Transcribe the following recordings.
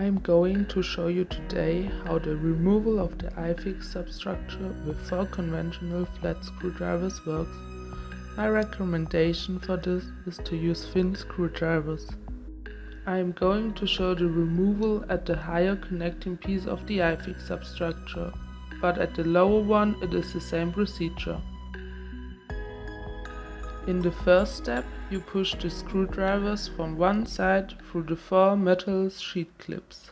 I'm going to show you today how the removal of the iFIX substructure with 4 conventional flat screwdrivers works. My recommendation for this is to use thin screwdrivers. I am going to show the removal at the higher connecting piece of the iFIX substructure, but at the lower one it is the same procedure. In the first step, you push the screwdrivers from one side through the 4 metal sheet clips.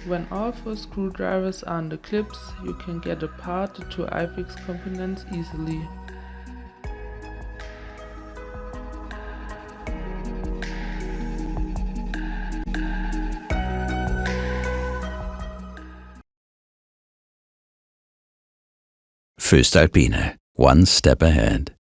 When all 4 screwdrivers are on the clips, you can get apart the 2 iFIX components easily. voestalpine, one step ahead.